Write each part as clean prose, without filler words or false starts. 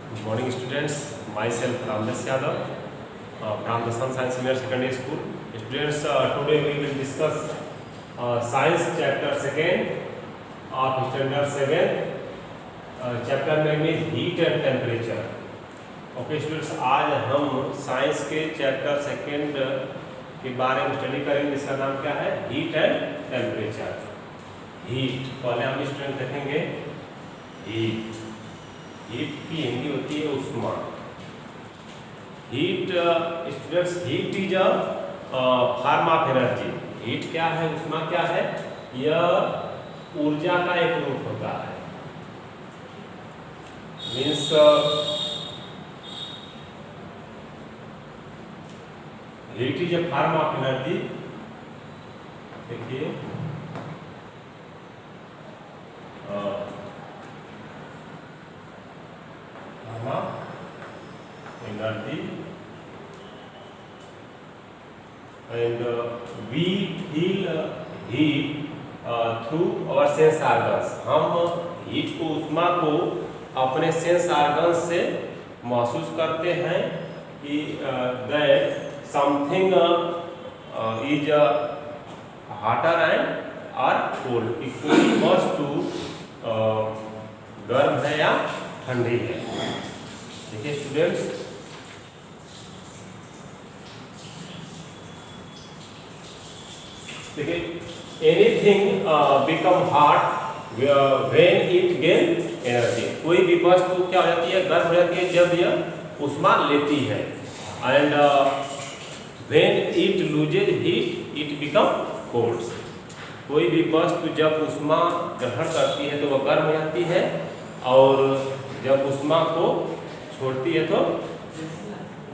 Good morning, students. Myself Ramdas Yadav from the Sun Science Senior Secondary School. Students, today we will discuss Science Chapter 2nd of Standard 7. Chapter name is Heat and Temperature. Okay, students, आज हम science के chapter 2nd के बारे में study करेंगे. इसका नाम क्या है? Heat and temperature. हीट पहले हम स्टूडेंट देखेंगे. हीट की हिंदी होती है उष्मा. Heat students, heat is a form of energy. Heat क्या है? उष्मा क्या है? यह ऊर्जा का एक रूप होता है. Means heat is a form of energy. देखिए energy and we feel heat through our sense organs. हम हीट को, उष्मा को अपने सेंस ऑर्गन्स से महसूस करते हैं कि that something is hotter and or cold. कि कोई वस्तु गर्म है या ठंडी है. देखिए स्टूडेंट्स, देखिए anything become hot when it gain energy. कोई भी वस्तु क्या हो जाती है? गर्म हो जाती है जब यह उष्मा लेती है. And when it loses heat it become cold. कोई भी वस्तु जब उष्मा ग्रहण करती है तो वह गर्म हो जाती है, और जब उष्मा को छोड़ती है तो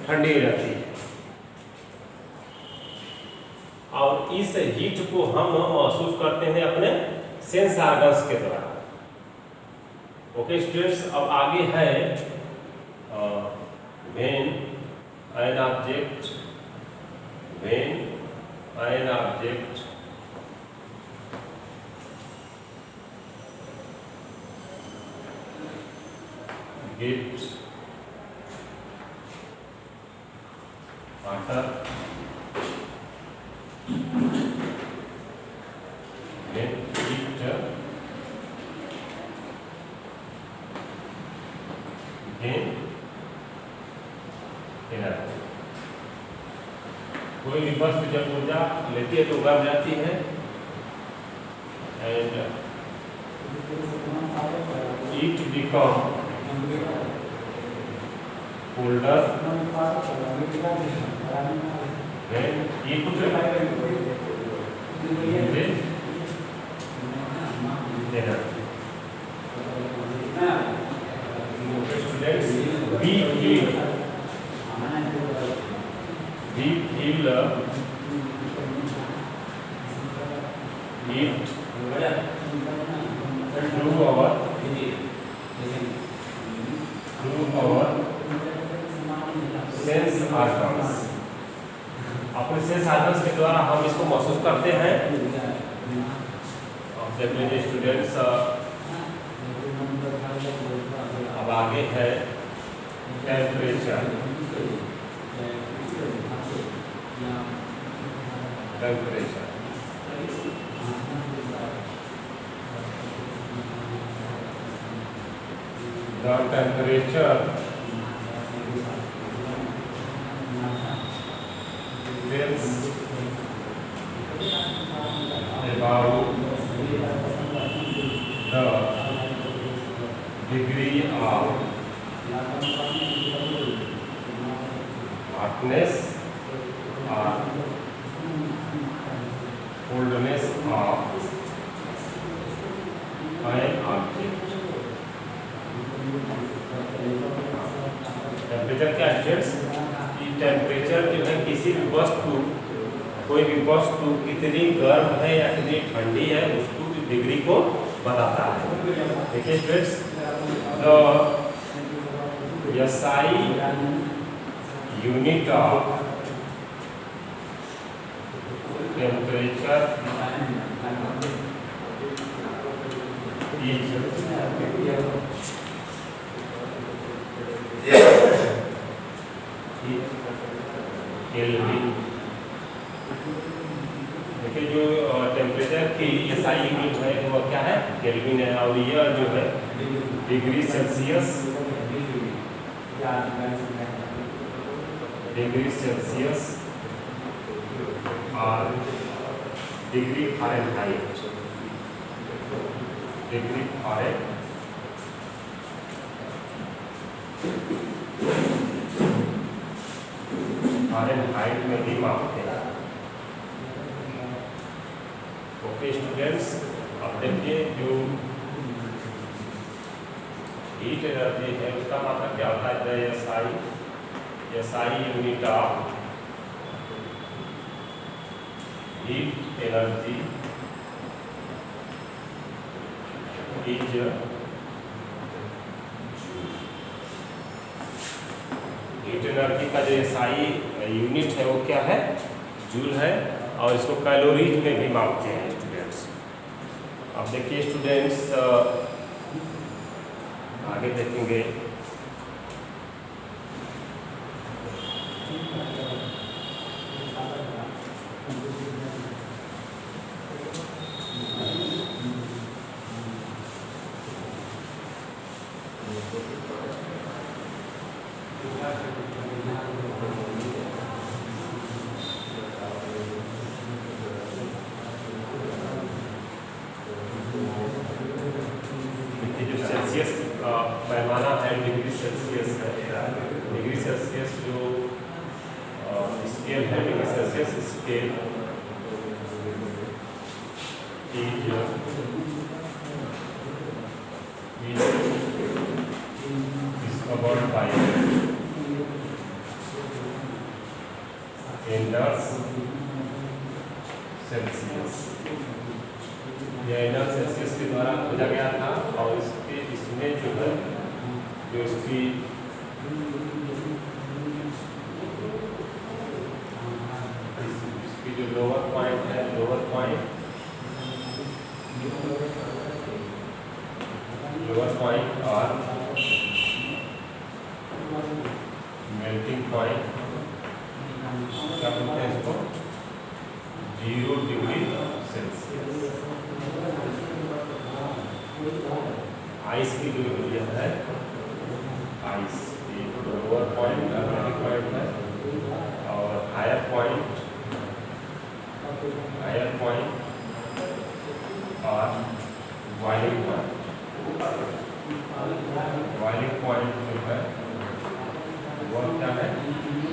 ठंडी हो जाती है. और इस हीट को हम महसूस करते हैं अपने सेंस ऑर्गन्स के द्वारा. ओके स्टूडेंट्स, अब आगे है when an object gets hotter when it gain energy. कोई भी वस्तु जब ऊर्जा लेती है तो गर्म जाती है, and it become colder when it loses energy. Students, we feel heat through our sense organs. अपने सेंस ऑर्गन्स के द्वारा हम इसको महसूस करते हैं. देख लीजिए स्टूडेंट्स, अब आगे है temperature. The temperature tells about the degree of hotness or coldness of an object. Temperature क्या स्टूडेंट्स? टेम्परेचर जो है किसी भी वस्तु, कोई भी वस्तु कितनी गर्म है या कितनी ठंडी है उसको डिग्री को बताता है. देखिए students, the SI unit of temperature is kelvin. देखिए जो टेम्परेचर की SI यूनिट है वो क्या है, केल्विन है, और यह जो है डिग्री सेल्सियस, डिग्री सेल्सियस और डिग्री फ़ारेनहाइट, डिग्री फ़ारेनहाइट में भी मापते हैं। ओके स्टूडेंट्स, अब देखिए जो हीट एनर्जी है उसका मात्रा क्या होता है, SI unit of heat energy is heat energy का जो SI यूनिट है वो क्या है, जूल है, और इसको कैलोरीज में भी मापते हैं स्टूडेंट्स। अब देखिए स्टूडेंट्स आगे देखेंगे सेल्सियस का पैमाना है, डिग्री सेल्सियस है, डिग्री सेल्सियस जो स्केल है, degree Celsius scale is covered by Anders Celsius। यह एंडर सेल्सियस के द्वारा खोजा गया था, और इसमें जो है जो इसकी जो लोअर पॉइंट है, लोअर पॉइंट और मेल्टिंग पॉइंट क्या बोलते हैं इसको, 0 डिग्री सेल्सियस। आइस की जो यह है, आइस की लोअर पॉइंट पॉइंट है, और हायर पॉइंट और बॉइलिंग पॉइंट जो है वो क्या है,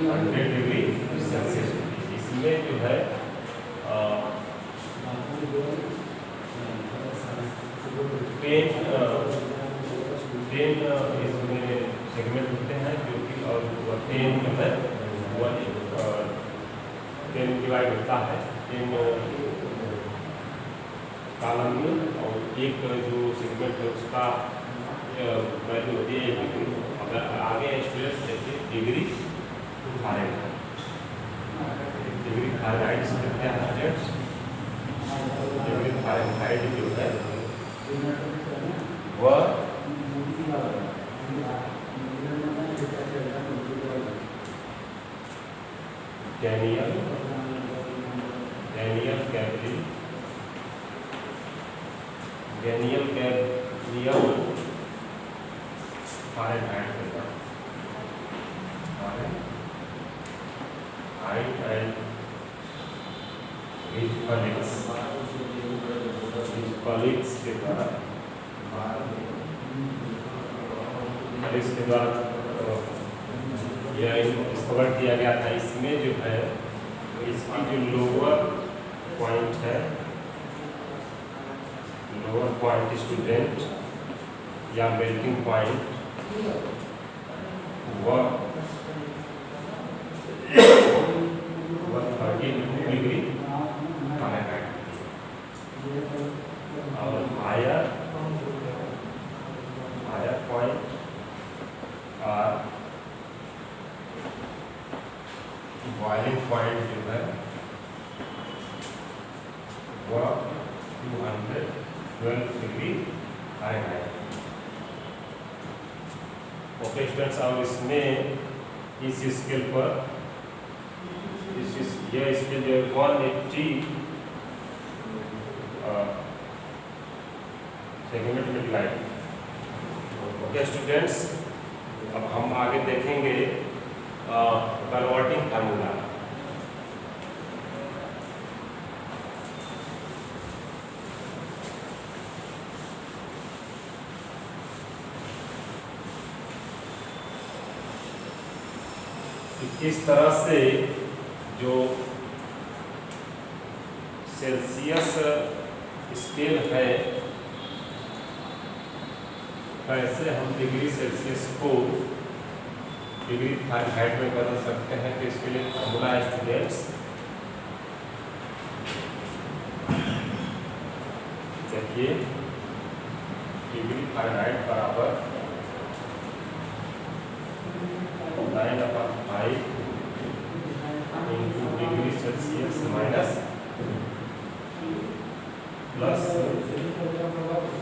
100 डिग्री सेल्सियस। इसमें जो है टेन इसमें सेगमेंट होते हैं, जो कि और 10 जो है 10 डिवाइड होता है 10 कॉलम में, और एक जो सेगमेंट है उसका वैल्यू होती है 1 डिग्री। अगर आगे स्टूडेंट्स देखिए डिग्री फ़ारेनहाइट, डिग्री फ़ारेनहाइट से क्या है स्टूडेंट्स, डिग्री फ़ारेनहाइट जो है वह Daniel Fahrenheit and his colleagues के द्वारा यह डिस्कवर किया गया था। इसमें जो है इसकी जो लोअर पॉइंट है, लोअर पॉइंट स्टूडेंट या मेल्टिंग पॉइंट, वह 30 डिग्री फ़ारेनहाइट, और हायर पॉइंट और बॉइलिंग पॉइंट जो है वह 212 डिग्री फ़ारेनहाइट। ओके स्टूडेंट्स, और इसमें इस स्केल पर यह स्केल जो 180 सेंटीमीटर में डिवाइड। ओके स्टूडेंट्स, अब हम आगे देखेंगे कन्वर्टिंग फार्मूला। किस तरह से जो सेल्सियस स्केल है, कैसे हम डिग्री सेल्सियस को डिग्री फ़ारेनहाइट में बदल सकते हैं। तो इसके लिए फॉर्मूला है स्टूडेंट्स, देखिए डिग्री फ़ारेनहाइट बराबर 9/5 into degree Celsius minus plus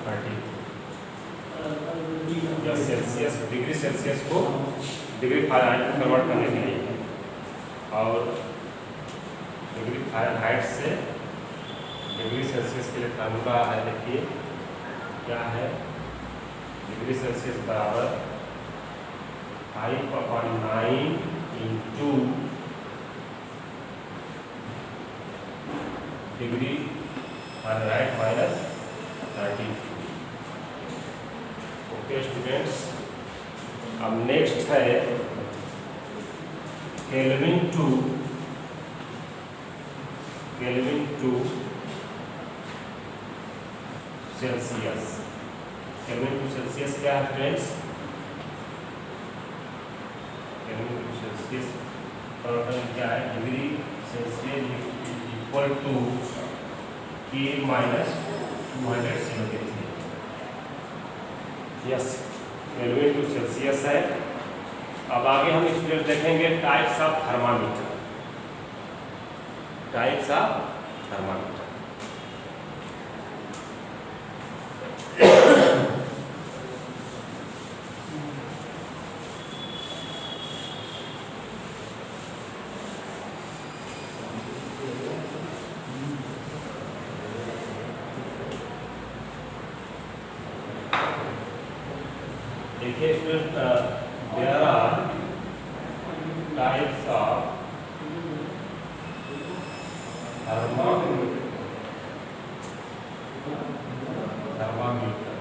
30। या सेल्सियस डिग्री सेल्सियस को डिग्री फ़ारेनहाइट में कन्वर्ट करने के लिए, और डिग्री फ़ारेनहाइट से डिग्री सेल्सियस के लिए फार्मूला है। देखिए क्या है, डिग्री सेल्सियस बराबर 5/9 into degree Fahrenheit minus 30। Okay students, अब नेक्स्ट है Kelvin to Celsius. Kelvin to Celsius क्या है फ्रेंड्स? केल्विन टू सेल्सियस क्या है? Degree Celsius equal to K minus 273। Yes, Kelvin to Celsius है। अब आगे हम स्टूडेंट देखेंगे types of thermometer. Types of thermometer. देखिए student, there are types of thermometer.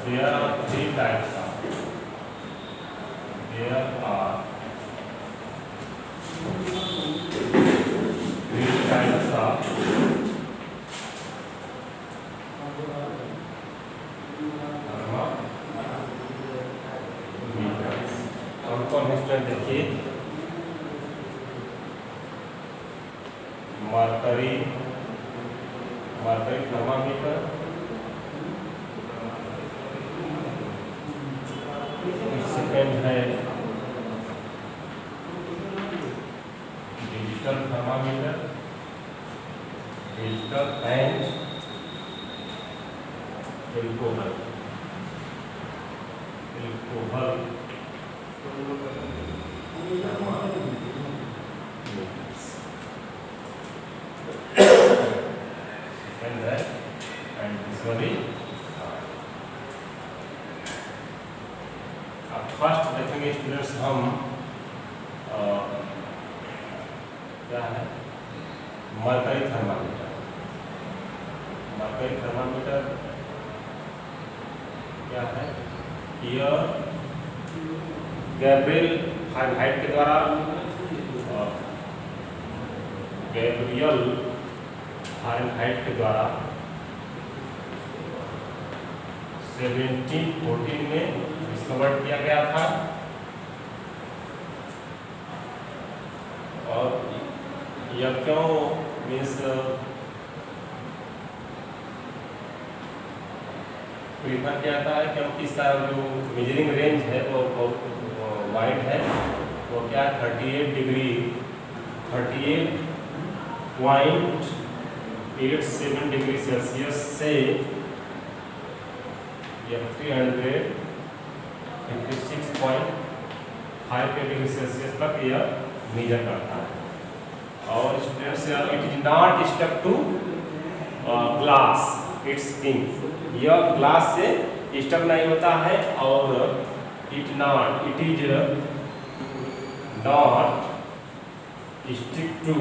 There are three types of. There are three types of thermometers. कौन-कौन student देखिए, mercury thermometer, second है digital thermometer, digital and alcohol thermometers. Second है and तीसरी। अब first देखेंगे students हम क्या है, मरकरी थर्मामीटर। मरकरी थर्मामीटर क्या है? यह गैब्रियल फ़ारेनहाइट के द्वारा गैब्रियल फ़ारेनहाइट के द्वारा 1714 में डिस्कवर किया गया था, और यह क्यों मीन्स प्रीफर किया जाता है, क्योंकि इसका जो मेजरिंग रेंज है वो बहुत वाइड है। वो क्या है, 38.87 डिग्री सेल्सियस से 356.5 डिग्री सेल्सियस तक यह मेजर करता है। और students it is not stuck to glass it's thing, यह ग्लास से स्टक नहीं होता है और it is not stick to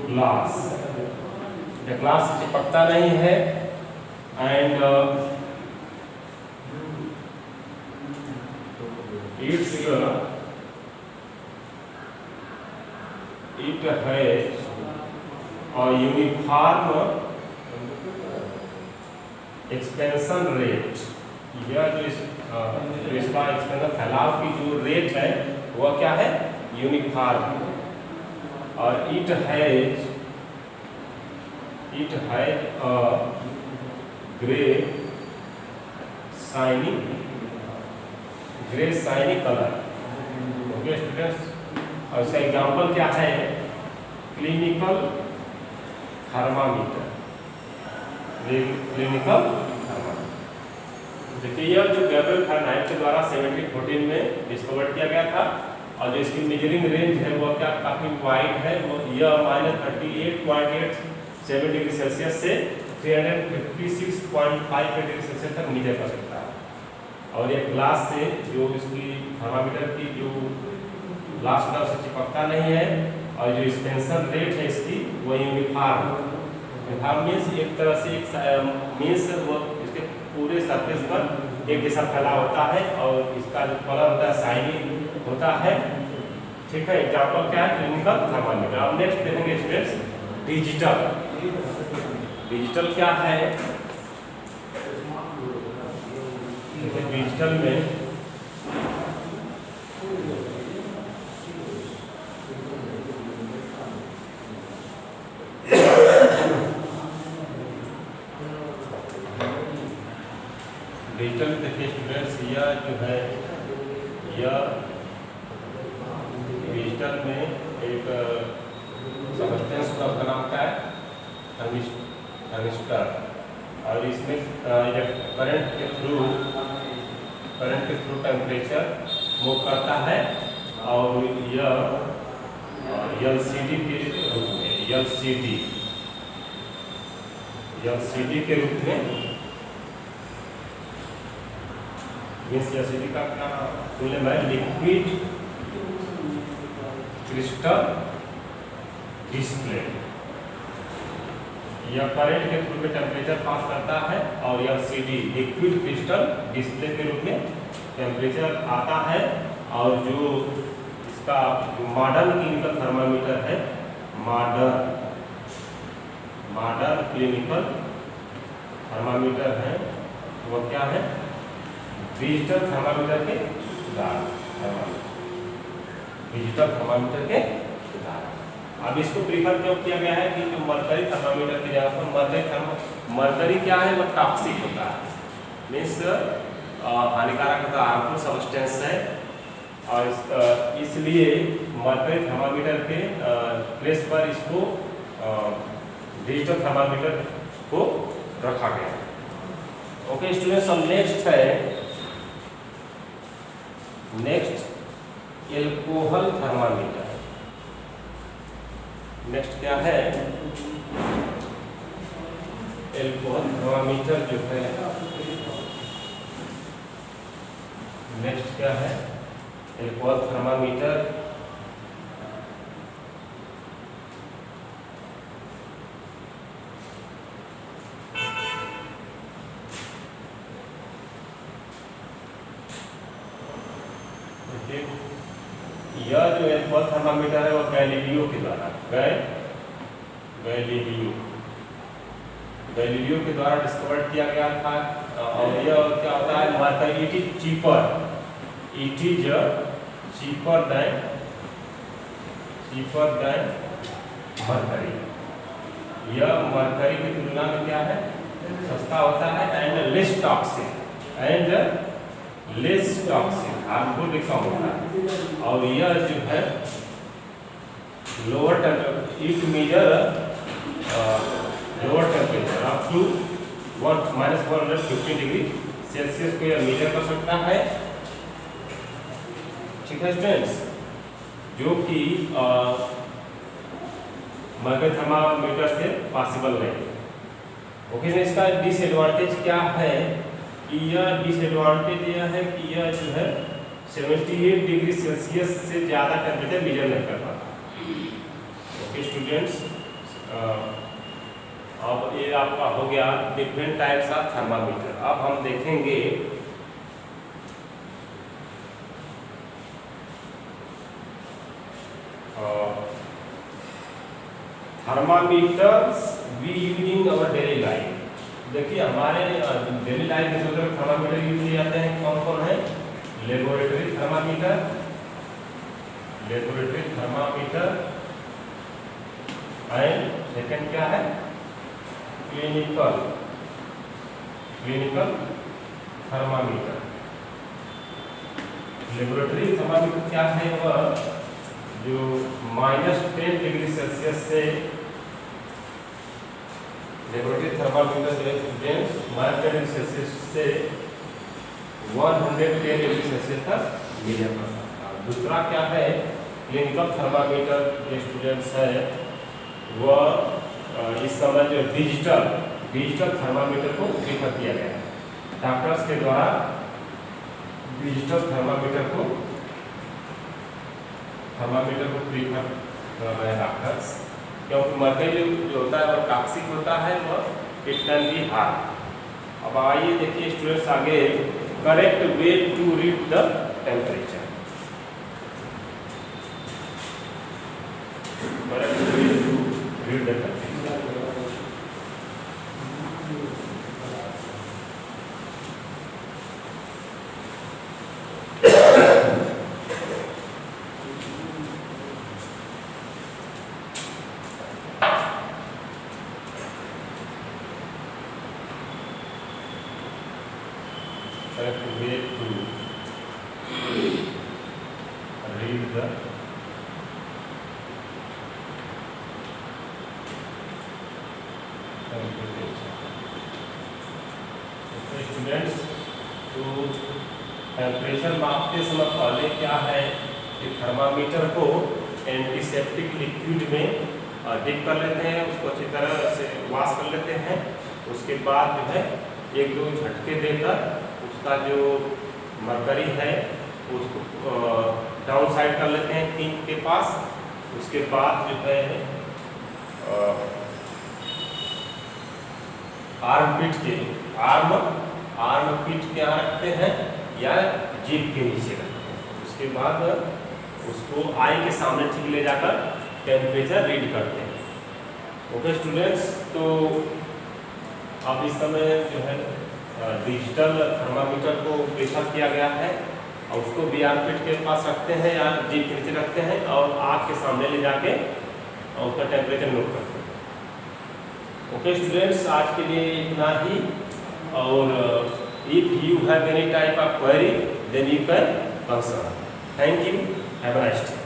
glass, glass से चिपकता नहीं है। And it has a uniform expansion rate, यह जो इसका एक्सपेंशन फैलाव की जो रेट है वह क्या है, यूनिफॉर्म। और it has a grey shiny colour. Okay students, और इसका एग्जाम्पल क्या है, क्लिनिकल थर्मामीटर। देखिए यह जो गैब्रियल फारेनहाइट के द्वारा 1714 में डिस्कवर किया गया था, और जो इसकी मेजरिंग रेंज है वो क्या काफ़ी वाइड है, वो यह -38.87 डिग्री सेल्सियस से 356.5 डिग्री सेल्सियस तक मेजर कर सकता है। और ये ग्लास से जो इसकी थर्मामीटर की जो ग्लास होता है उससे चिपकता नहीं है, और जो एक्सपेंशन रेट है इसकी वो यूनिफॉर्म मीन्स एक तरह से मीन्स वो इसके पूरे सरफेस पर एक जैसा फैला होता है, और इसका जो कलर होता है शाइनी होता है। ठीक है, एग्जाम्पल क्या है, क्लिनिकल थर्मामीटर। अब नेक्स्ट देखेंगे स्टूडेंट्स डिजिटल क्या है। डिजिटल में देखिए स्टूडेंट्स, यह जो है यह डिजिटल में एक सबस्टेंस का नाम क्या है, थर्मिस्टर। और इसमें करंट के थ्रू टेम्परेचर मूव करता है, और यह एलसीडी के रूप में एलसीडी का फुल है लिक्विड क्रिस्टल डिस्प्ले। यह करंट के थ्रू में टेम्परेचर पास करता है, और एलसीडी लिक्विड क्रिस्टल डिस्प्ले के रूप में टेम्परेचर आता है। और जो इसका मॉडर्न क्लिनिकल थर्मामीटर है, मॉडर्न क्लिनिकल थर्मामीटर है, वो क्या है, डिजिटल थर्मामीटर के उदाहरण। अब इसको प्रीफर क्यों किया गया है कि जो मर्करी थर्मामीटर की जगह पर मर्करी क्या है, वो टॉक्सिक होता है, मीन्स हानिकारक होता है, हार्मफुल सब्सटेंस है। और इसलिए मर्करी थर्मामीटर के प्लेस पर इसको डिजिटल थर्मामीटर को रखा गया। ओके स्टूडेंट्स, अब नेक्स्ट एल्कोहल थर्मामीटर। नेक्स्ट क्या है, एल्कोहल थर्मामीटर जो है, नेक्स्ट क्या है, एल्कोहल थर्मामीटर यह जो एल्कोहल थर्मामीटर है वो गैलीलियो के द्वारा गैलीलियो के द्वारा डिस्कवर किया गया था। और यह क्या होता है, mercury it is cheaper than mercury. यह मर्करी की तुलना में क्या है, सस्ता होता है, एंड लेस टॉक्सिक हार्मफुल भी कम होता है। और यह जो है lower temperature up to -150 degree Celsius को यह मेजर कर सकता है। ठीक है स्टूडेंट्स, जो कि मरकरी थर्मामीटर से पॉसिबल नहीं। ओके, इसका डिसएडवांटेज क्या है कि यह डिसएडवांटेज यह है कि यह जो है 78 डिग्री सेल्सियस से ज़्यादा टेम्परेचर मेजर नहीं कर पाता। ओके स्टूडेंट्स, अब ये आपका हो गया डिफरेंट टाइप्स ऑफ थर्मामीटर। अब हम देखेंगे thermometers we use in our daily life. देखिए हमारे डेली लाइफ में जो थर्मामीटर यूज किए जाते हैं कौन कौन है? लेबोरेटरी थर्मामीटर एंड सेकंड क्या है? Clinical thermometer. लेबोरेटरी थर्मामीटर क्या है? वह जो -10 डिग्री सेल्सियस से लेबोरेटरी थर्मामीटर जो है स्टूडेंट्स -10 डिग्री सेल्सियस से 110 डिग्री सेल्सियस तक मेजर कर सकता है। दूसरा क्या है? क्लिनिकल थर्मामीटर जो स्टूडेंट्स है वह इस समय जो डिजिटल थर्मामीटर को प्रीफर किया गया है। डॉक्टर्स के द्वारा डिजिटल थर्मामीटर को प्रीफर कर रहे हैं डॉक्टर्स, क्योंकि मरकरी जो होता है वो टॉक्सिक होता है, वह इट कैन बी हार्म। अब आइए देखिए स्टूडेंट्स आगे correct way to read the temperature. Correct way to read the temperature. Correct way to read the temperature. Okay students, तो टेम्परेचर मापते समय पहले क्या है कि थर्मामीटर को एंटीसेप्टिक लिक्विड में डिप कर लेते हैं, उसको अच्छी तरह से वॉश कर लेते हैं। उसके बाद जो है एक दो झटके देकर उसका जो मरकरी है उसको डाउन साइड कर लेते हैं पिंक के पास। उसके बाद जो है आर्म पीठ के यहाँ रखते हैं या जीभ के नीचे रखते हैं। उसके बाद उसको आई के सामने ठीक ले जाकर टेम्परेचर रीड करते हैं। ओके स्टूडेंट्स, तो अब इस समय जो है डिजिटल थर्मामीटर को प्रेफर किया गया है और उसको भी आर्मपिट के पास रखते हैं या जीभ के नीचे रखते हैं और आँख के सामने ले जाके उसका टेम्परेचर नोट करते हैं। ओके स्टूडेंट्स, आज के लिए इतना ही। और if you have any type of query then you can consult. Thank you, have a nice day.